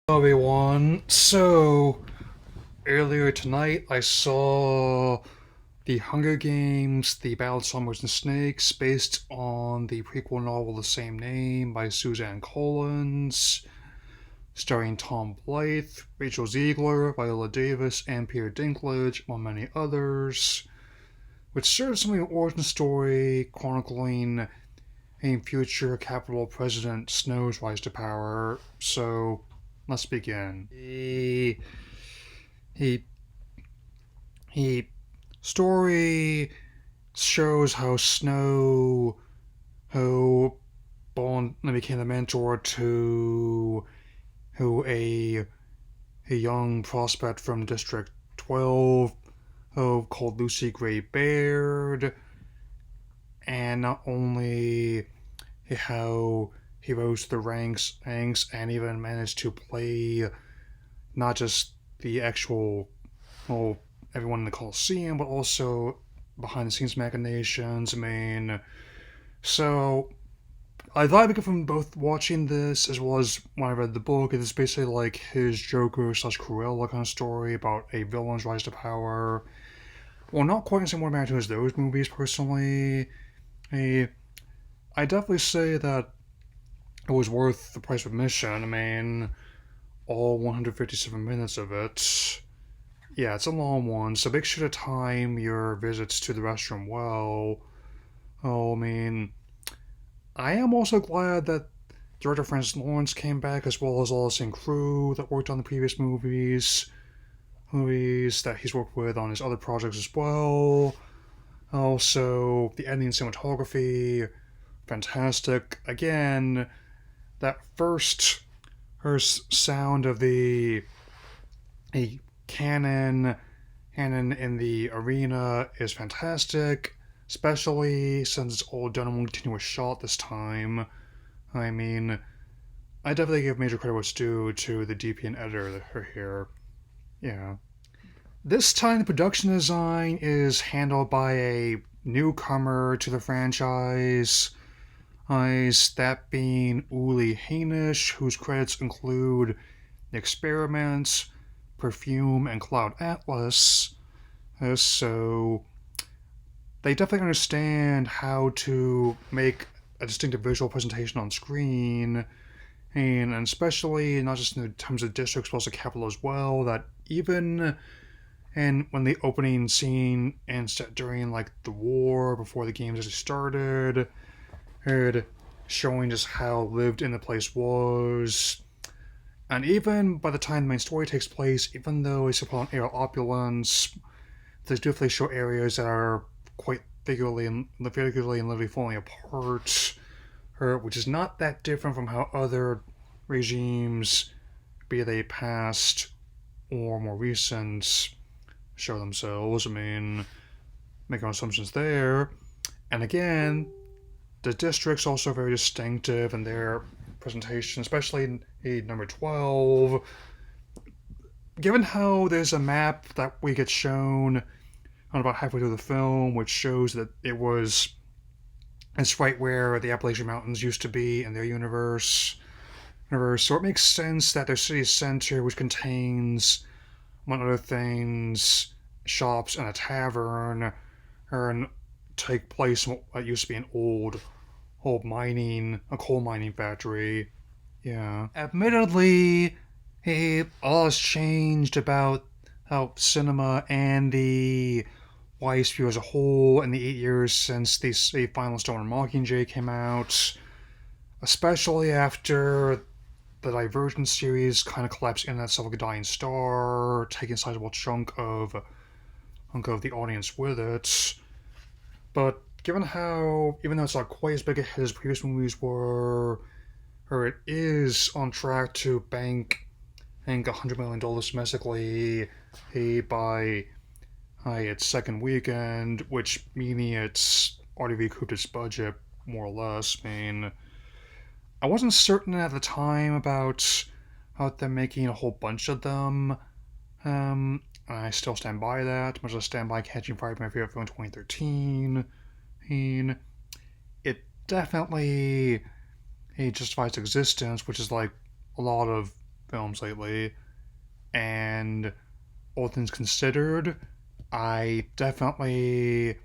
Hello everyone. So earlier tonight I saw The Hunger Games, The Ballad of Songbirds and Snakes, based on the prequel novel of the same name by Suzanne Collins, starring Tom Blythe, Rachel Ziegler, Viola Davis, and Peter Dinklage, among many others, which serves as an origin story chronicling a future Capitol President Snow's rise to power. So let's begin. He he story shows how Snow, who became the mentor to who a young prospect from District 12, who called Lucy Gray Baird, and not only how he rose to the ranks and even managed to play not just the actual, well, everyone in the Coliseum, but also behind the scenes machinations. So I thought I picked up from both watching this as well as when I read the book. It's basically like his Joker slash Cruella kind of story about a villain's rise to power. Well, not quite the same magnitude as those movies personally. I, I definitely say that it was worth the price of admission. All 157 minutes of it. Yeah, it's a long one, so make sure to time your visits to the restroom well. Oh, I am also glad that director Francis Lawrence came back, as well as all the same crew that worked on the previous movies that he's worked with on his other projects as well. Also, the editing and cinematography, fantastic. Again, that first sound of the a cannon in the arena is fantastic, especially since it's all done in one continuous shot this time. I mean, I definitely give major credit what's due to the DP and editor here. Yeah. This time, the production design is handled by a newcomer to the franchise, that being Uli Hainish, whose credits include The Experiments, Perfume, and Cloud Atlas. So they definitely understand how to make a distinctive visual presentation on screen, and especially not just in terms of districts, but also capital as well. That even and when the opening scene and during like the war before the games actually started, showing just how lived in the place was. And even by the time the main story takes place, even though it's upon air opulence, they definitely show areas that are quite figuratively and literally falling apart, which is not that different from how other regimes, be they past or more recent, show themselves. Making assumptions there. And again, the districts also very distinctive in their presentation, especially in number 12. Given how there's a map that we get shown on about halfway through the film, which shows that it's right where the Appalachian Mountains used to be in their universe. So it makes sense that their city center, which contains, among other things, shops and a tavern, take place in what used to be an old coal mining factory. Yeah. Admittedly, all has changed about how cinema and the wise view as a whole in the 8 years since the final Stone and Mockingjay came out, especially after the Divergent series kind of collapsed in that itself like a dying star, taking a sizable chunk of the audience with it. But given how, even though it's not quite as big a hit as previous movies were, or it is on track to bank, I think, $100 million domestically by its second weekend, which meaning it's already recouped its budget, more or less. I wasn't certain at the time about them making a whole bunch of them. I still stand by that, much as I stand by Catching Fire, my favorite film in 2013. It definitely justifies its existence, which is like a lot of films lately, and all things considered, I definitely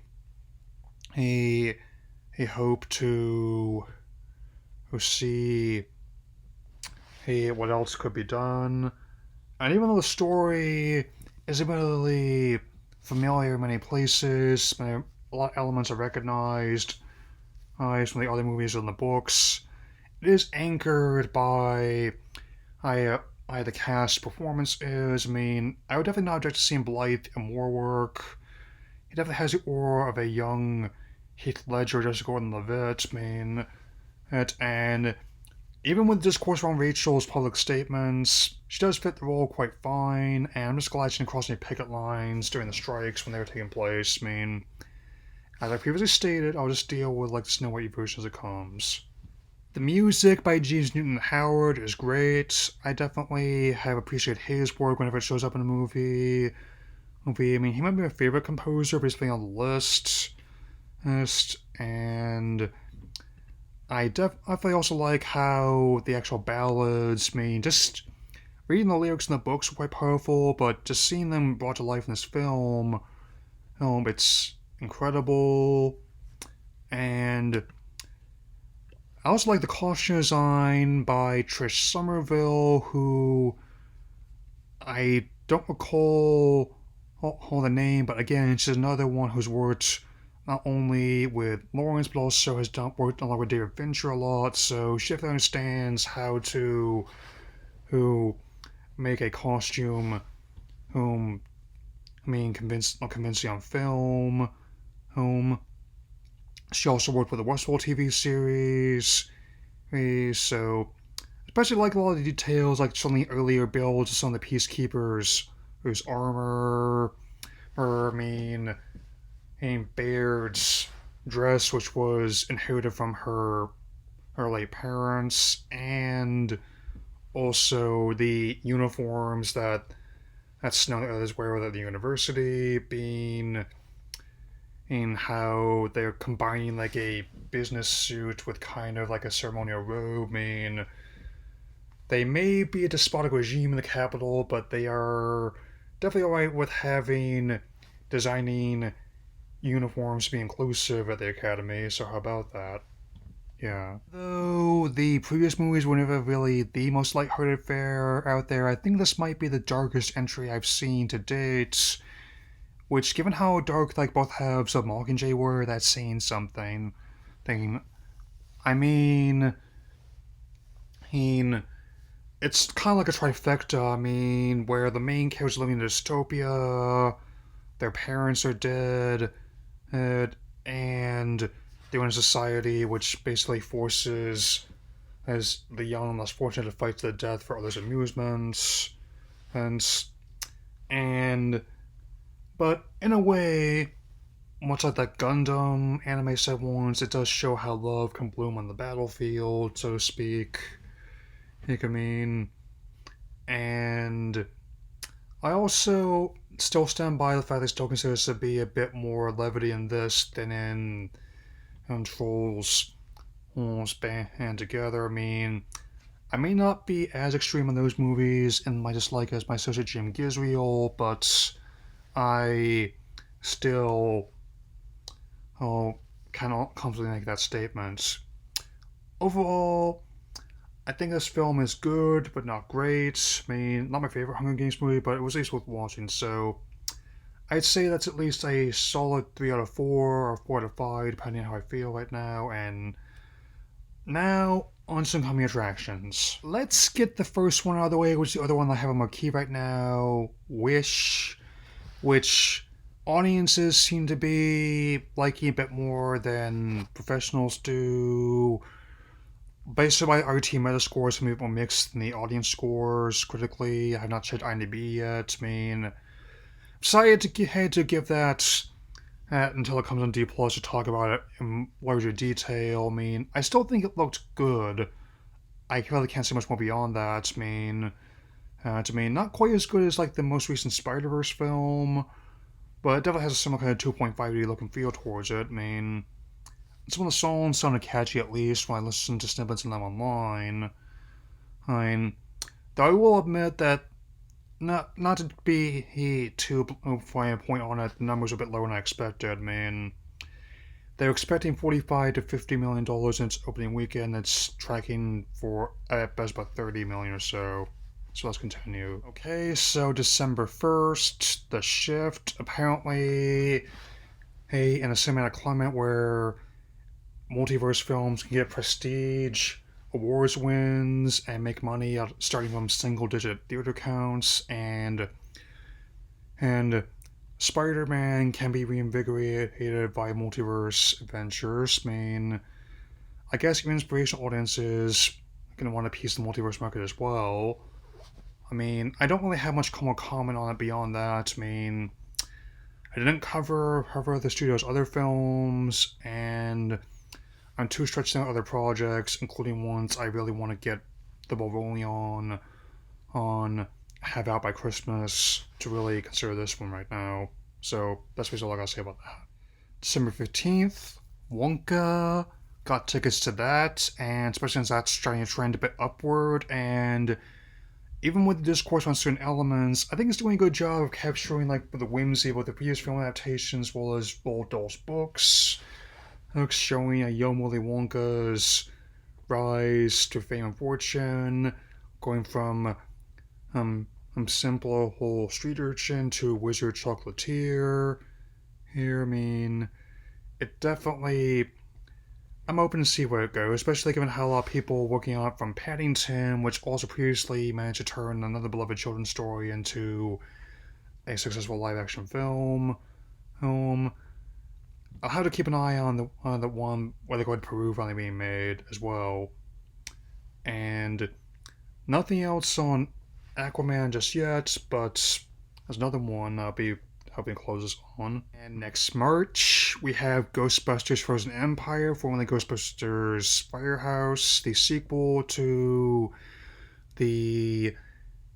a, a hope to see what else could be done. And even though the story is admittedly familiar in many places, a lot of elements are recognized from the other movies in the books, it is anchored by, by the cast performances. I mean, I would definitely not object to seeing Blythe in more work. He definitely has the aura of a young Heath Ledger, Joseph Gordon-Levitt. I mean, and even with discourse around Rachel's public statements, she does fit the role quite fine, and I'm just glad she didn't cross any picket lines during the strikes when they were taking place. I mean, as I previously stated, I'll just deal with like the Snow White version as it comes. The music by James Newton Howard is great. I definitely have appreciated his work whenever it shows up in a movie. I mean, he might be my favorite composer, but he's playing on the list. And I definitely also like how the actual ballads, I mean, just reading the lyrics in the books are quite powerful, but just seeing them brought to life in this film, it's incredible. And I also like the costume design by Trish Somerville, who I don't recall all the name, but again, she's another one who's worked not only with Lawrence, but also has worked along with David Fincher a lot, so she definitely understands how to who make a costume whom convincing on film. Whom she also worked with the Westworld TV series, so especially like a lot of the details, like some of the earlier builds of some of the peacekeepers, whose armor, or Baird's dress, which was inherited from her late parents, and also the uniforms that Snow and others wear at the university, being in how they're combining like a business suit with kind of like a ceremonial robe. I mean, they may be a despotic regime in the capital, but they are definitely alright with designing uniforms to be inclusive at the academy, so how about that? Yeah. Though the previous movies were never really the most lighthearted fare out there, I think this might be the darkest entry I've seen to date. Which, given how dark like both halves of Mockingjay were, that's saying something. I mean, it's kind of like a trifecta. I mean, where the main characters living in dystopia, their parents are dead, and they're in a society which basically forces as the young and less fortunate to fight to the death for others' amusements, and and but in a way, much like that Gundam anime said once, it does show how love can bloom on the battlefield, so to speak. And I also still stand by the fact they still consider this to be a bit more levity in this than in Trolls Band Together. I mean, I may not be as extreme in those movies in my dislike as my associate Jim Gizriel, but I still kind of comfortably make that statement. Overall, I think this film is good, but not great. I mean, not my favorite Hunger Games movie, but it was at least worth watching, so I'd say that's at least a solid 3 out of 4 or 4 out of 5, depending on how I feel right now. And now, on some coming attractions. Let's get the first one out of the way, which is the other one I have on my key right now, Wish, which audiences seem to be liking a bit more than professionals do. Based on my RT Metascore, some people mixed in the audience scores critically. I have not checked IMDb yet. I mean, decided to give that until it comes on D Plus to talk about it in larger detail. I mean, I still think it looked good. I really can't say much more beyond that. I mean, not quite as good as like the most recent Spider-Verse film, but it definitely has a similar kind of 2.5D look and feel towards it. I mean, some of the songs sounded catchy at least when I listened to snippets of them online. I mean, Though I will admit that not to be too fine a point on it, the numbers are a bit lower than I expected. I mean, they're expecting $45 to $50 million in its opening weekend. It's tracking for at best about 30 million or so. So let's continue. Okay, so December 1st, The Shift. Apparently, hey, in a cinematic climate where multiverse films can get prestige, awards wins, and make money starting from single-digit theater counts, and Spider-Man can be reinvigorated by multiverse adventures. I mean, I guess even inspirational audiences are going to want to piece the multiverse market as well. I mean, I don't really have much more comment on it beyond that. I mean, I didn't cover the studio's other films, and I'm too stretched out other projects, including ones I really want to get the ball rolling on have out by Christmas to really consider this one right now. So that's basically all I gotta say about that. December 15th, Wonka. Got tickets to that, and especially since that's starting to trend a bit upward, and even with the discourse on certain elements, I think it's doing a good job of capturing like the whimsy of the previous film adaptations as well as Roald Dahl's books. Showing a young Willy Wonka's rise to fame and fortune, going from simple whole street urchin to wizard chocolatier. Here, I mean, it definitely. I'm open to see where it goes, especially given how a lot of people working on it from Paddington, which also previously managed to turn another beloved children's story into a successful live-action film. I'll have to keep an eye on the one where they're going to Peru finally being made as well. And nothing else on Aquaman just yet, but there's another one I'll be helping close this on. And next March, we have Ghostbusters Frozen Empire, formerly Ghostbusters Firehouse, the sequel to the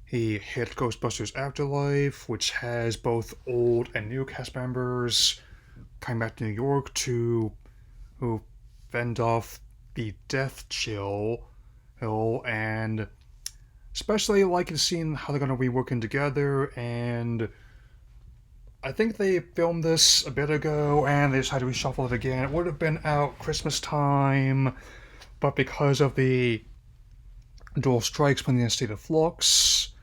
hit Ghostbusters Afterlife, which has both old and new cast members coming back to New York to fend off the death chill, and especially liking seeing how they're going to be working together. And I think they filmed this a bit ago and they decided to reshuffle it again. It would have been out Christmas time, but because of the dual strikes putting in a state of flux,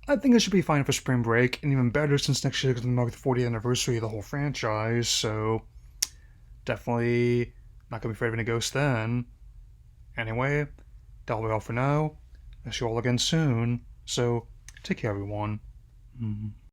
I think it should be fine for spring break, and even better since next year is going to mark the 40th anniversary of the whole franchise, so definitely not going to be afraid of any ghosts then. Anyway, that'll be all for now. I'll see you all again soon, so take care everyone.